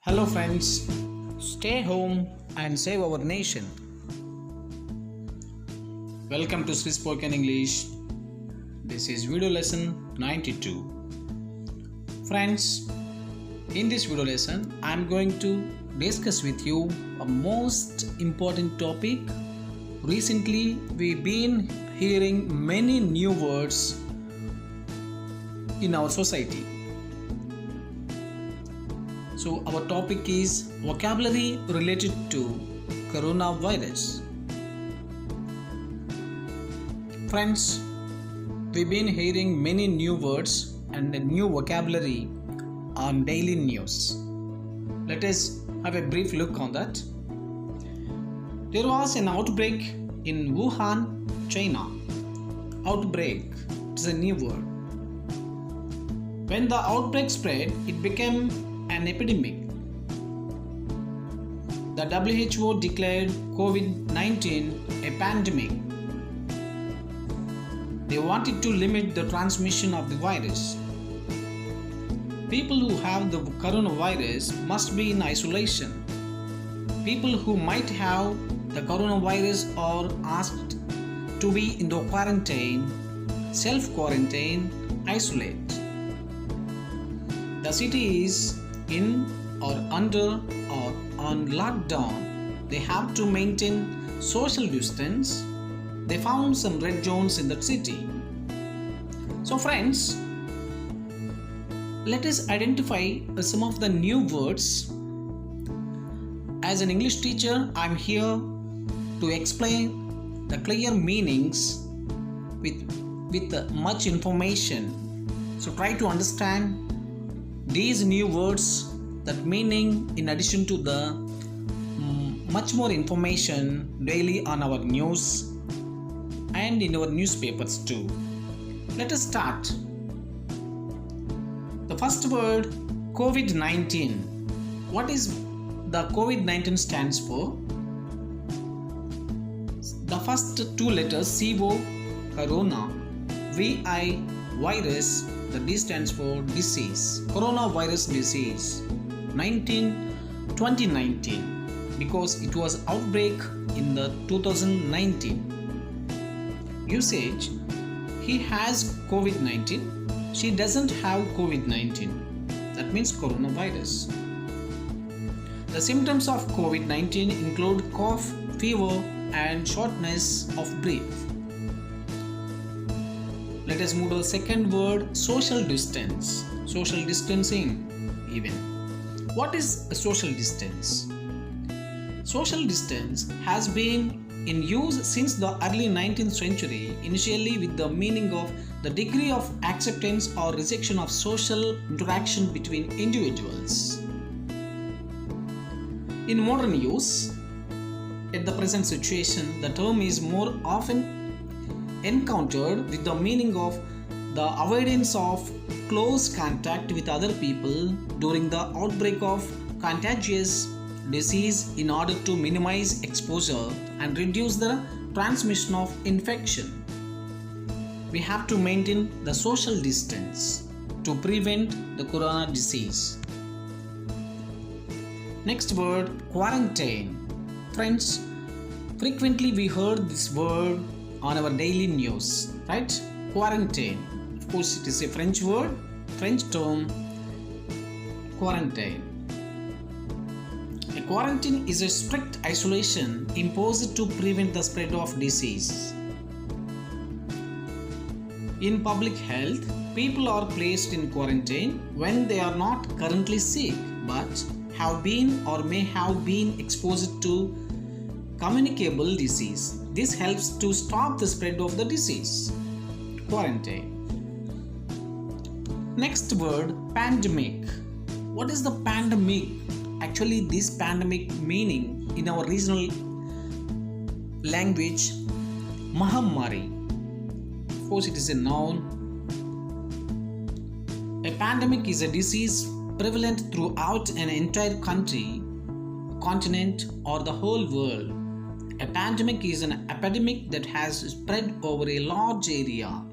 Hello friends, stay home and save our nation. Welcome to Swiss Spoken English. This is video lesson 92. Friends, in this video lesson I am going to discuss with you a most important topic. Recently we've been hearing many new words in our society. So our topic is vocabulary related to coronavirus. Friends, we've been hearing many new words and new vocabulary on daily news. Let us have a brief look on that. There was an outbreak in Wuhan, China. Outbreak is a new word. When the outbreak spread, it became an epidemic. The W.H.O declared COVID-19 a pandemic. They wanted to limit the transmission of the virus. People who have the coronavirus must be in isolation. People who might have the coronavirus are asked to be in the quarantine, self-quarantine, isolate. The city is in or under or on lockdown. They have to maintain social distance. They found some red zones in the city. So friends, let us identify some of the new words. As an English teacher, I am here to explain the clear meanings with much information. So try to understand these new words, that meaning, in addition to the much more information daily on our news and in our newspapers too. Let us start. The first word, COVID-19. What is the COVID-19 stands for? The first two letters, CO, corona, VI, virus. The D stands for disease, coronavirus disease, 2019, because it was outbreak in the 2019. Usage, he has COVID-19, she doesn't have COVID-19. That means coronavirus. The symptoms of COVID-19 include cough, fever, and shortness of breath. Let us move to the second word, social distance. Social distancing even. What is a social distance? Social distance has been in use since the early 19th century, initially with the meaning of the degree of acceptance or rejection of social interaction between individuals. In modern use, at the present situation, the term is more often encountered with the meaning of the avoidance of close contact with other people during the outbreak of contagious disease in order to minimize exposure and reduce the transmission of infection. We have to maintain the social distance to prevent the corona disease. Next word, quarantine. Friends, frequently we heard this word on our daily news, right? Quarantine. Of course, it is a French word, French term, quarantine. A quarantine is a strict isolation imposed to prevent the spread of disease. In public health, people are placed in quarantine when they are not currently sick but have been or may have been exposed to communicable disease. This helps to stop the spread of the disease. Quarantine. Next word, pandemic. What is the pandemic? Actually, this pandemic meaning in our regional language, Mahammari. Of course, it is a noun. A pandemic is a disease prevalent throughout an entire country, continent, or the whole world. A pandemic is an epidemic that has spread over a large area.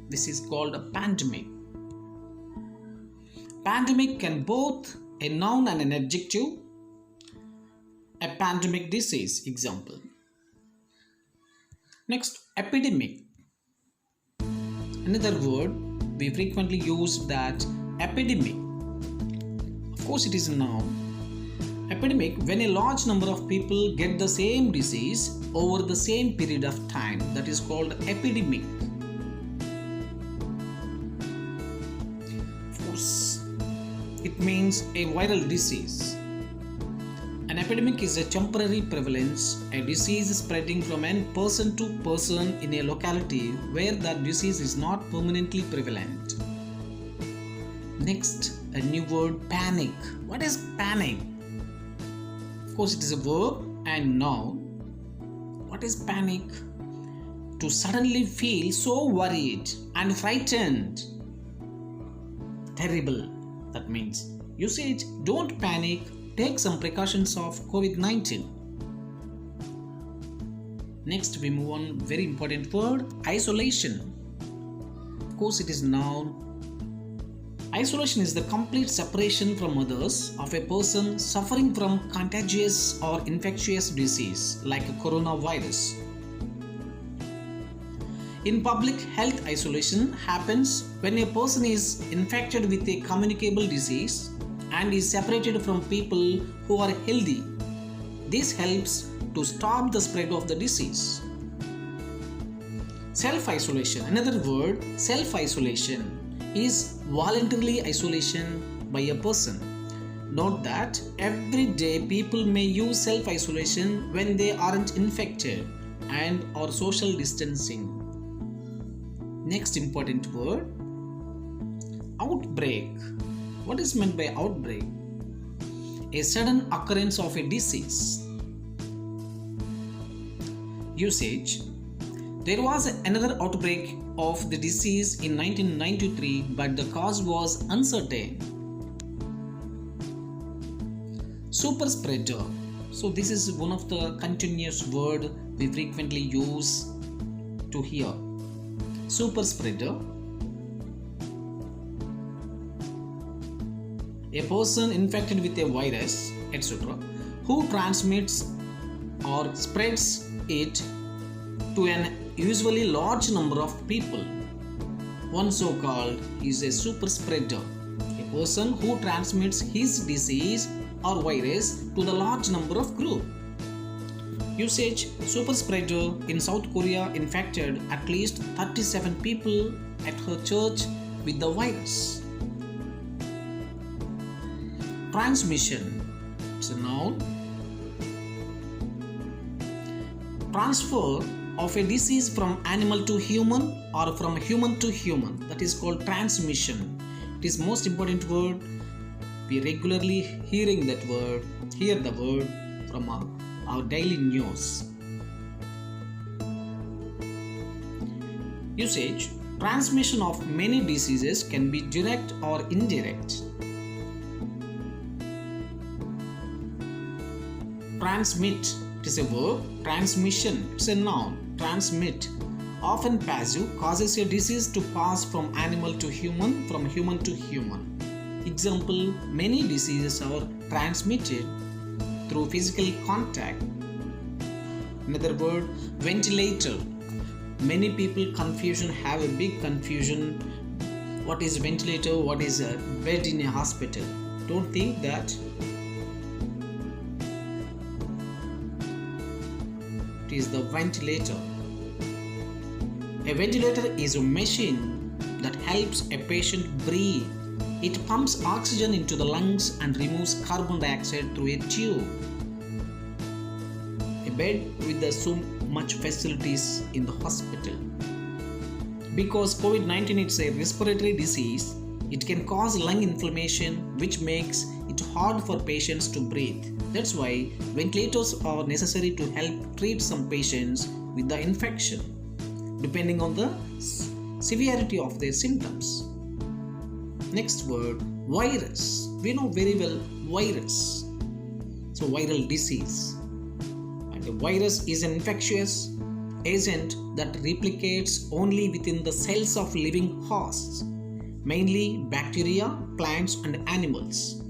This is called a pandemic. Pandemic can both a noun and an adjective. A pandemic disease, example. Next, epidemic. Another word we frequently use, that epidemic. Of course, it is a noun. Epidemic, when a large number of people get the same disease over the same period of time, that is called epidemic. Of course, it means a viral disease. An epidemic is a temporary prevalence, a disease spreading from one person to person in a locality where that disease is not permanently prevalent. Next, a new word, panic. What is panic? Of course, it is a verb and noun. What is panic? To suddenly feel so worried and frightened. Terrible. That means usage, don't panic. Take some precautions of COVID-19. Next, we move on. Very important word, isolation. Of course, it is noun. Isolation is the complete separation from others of a person suffering from contagious or infectious disease like a coronavirus. In public, health isolation happens when a person is infected with a communicable disease and is separated from people who are healthy. This helps to stop the spread of the disease. Self-isolation. Another word, self-isolation, is voluntarily isolation by a person. Note that every day people may use self-isolation when they aren't infected and or social distancing. Next important word, outbreak. What is meant by outbreak? A sudden occurrence of a disease. Usage. There was another outbreak of the disease in 1993, but the cause was uncertain. Super spreader. So this is one of the continuous word we frequently use to hear. Super spreader. A person infected with a virus, etc., who transmits or spreads it to an usually large number of people. One so-called is a super spreader, a person who transmits his disease or virus to the large number of group. Usage, super spreader in South Korea infected at least 37 people at her church with the virus. Transmission, it's a noun. Transfer of a disease from animal to human or from human to human, that is called transmission. It is most important word. We regularly hear the word from our daily news. Usage, transmission of many diseases can be direct or indirect. Transmit, it is a verb. Transmission, it's a noun. Transmit, often passive, causes a disease to pass from animal to human, from human to human. Example, many diseases are transmitted through physical contact. Another word, ventilator. Many people have a big confusion. What is ventilator? What is a bed in a hospital? Don't think that it is the ventilator. A ventilator is a machine that helps a patient breathe. It pumps oxygen into the lungs and removes carbon dioxide through a tube. A bed with so much facilities in the hospital. Because COVID-19 is a respiratory disease, it can cause lung inflammation, which makes it hard for patients to breathe. That's why ventilators are necessary to help treat some patients with the infection, depending on the severity of their symptoms. Next word, virus. We know very well virus. So viral disease. And a virus is an infectious agent that replicates only within the cells of living hosts, mainly bacteria, plants and animals.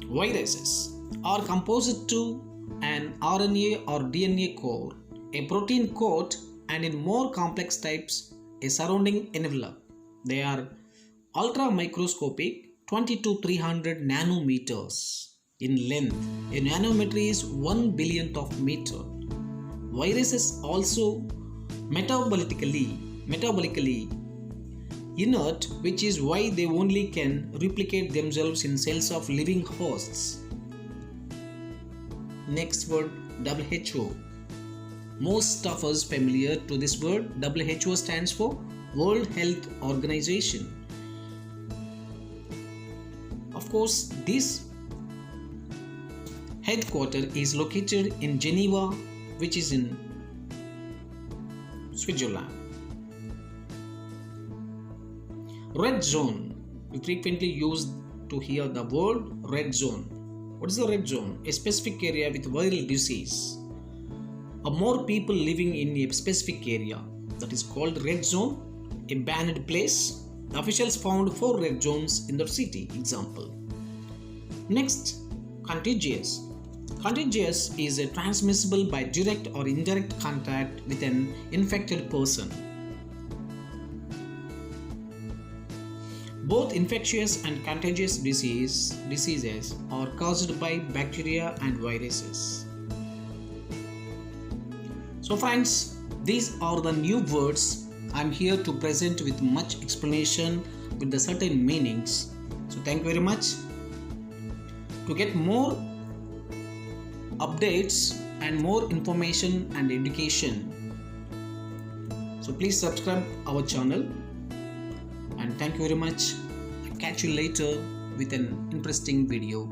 Viruses are composed to an RNA or DNA core, a protein coat, and in more complex types, a surrounding envelope. They are ultra microscopic, 20 to 300 nanometers in length. A nanometer is 1 billionth of meter. Viruses also metabolically inert, which is why they only can replicate themselves in cells of living hosts. Next word, WHO. Most of us familiar to this word. WHO stands for World Health Organization. Of course, this headquarters is located in Geneva, which is in Switzerland. Red zone. We frequently use to hear the word red zone. What is the red zone? A specific area with viral disease. Or more people living in a specific area. That is called red zone. A banned place. The officials found 4 red zones in the city. Example. Next, contagious. Contagious is transmissible by direct or indirect contact with an infected person. Both infectious and contagious diseases are caused by bacteria and viruses. So friends, these are the new words I'm here to present with much explanation with the certain meanings. So thank you very much. To get more updates and more information and education, so please subscribe our channel, and thank you very much. I'll catch you later with an interesting video.